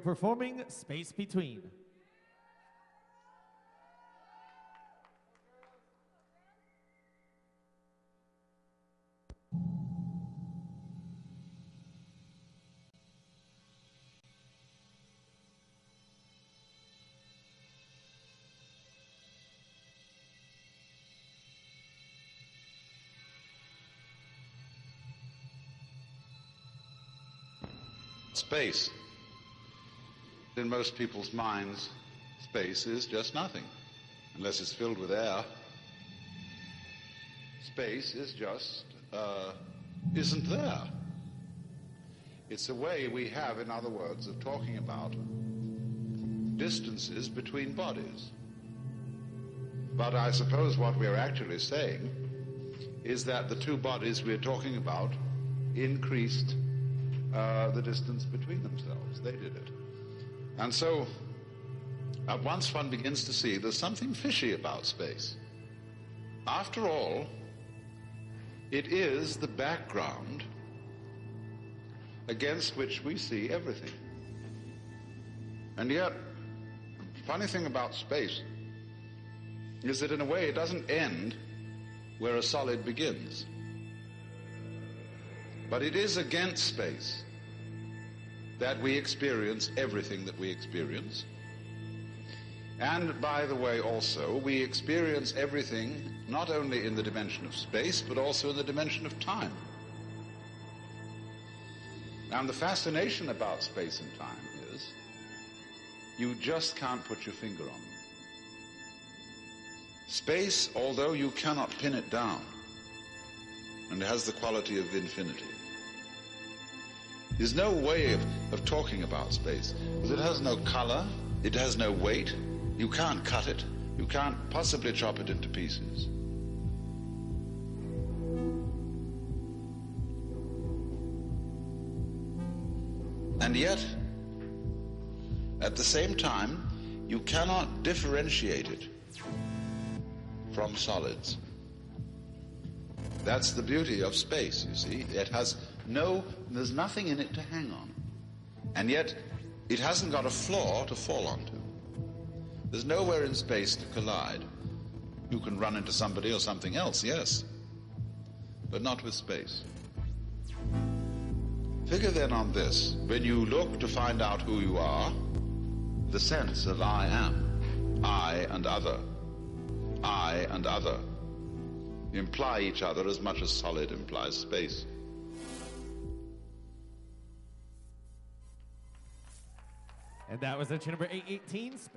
performing Space Between. Space. In most people's minds, space is just nothing, unless it's filled with air. Space is just, isn't there. It's a way we have, in other words, of talking about distances between bodies. But I suppose what we're actually saying is that the two bodies we're talking about increased the distance between themselves. They did it. And so, at once one begins to see there's something fishy about space. After all, it is the background against which we see everything. And yet, the funny thing about space is that in a way it doesn't end where a solid begins. But it is against space that we experience everything that we experience. And by the way, also, we experience everything not only in the dimension of space, but also in the dimension of time. And the fascination about space and time is you just can't put your finger on them. Space, although you cannot pin it down, and it has the quality of infinity, there's no way of talking about space, because it has no color, it has no weight, you can't cut it, you can't possibly chop it into pieces. And yet, at the same time, you cannot differentiate it from solids. That's the beauty of space, you see. There's nothing in it to hang on. And yet, it hasn't got a floor to fall onto. There's nowhere in space to collide. You can run into somebody or something else, yes, but not with space. Figure then on this. When you look to find out who you are, the sense of I am, I and other, imply each other as much as solid implies space. And that was entry number 818, Space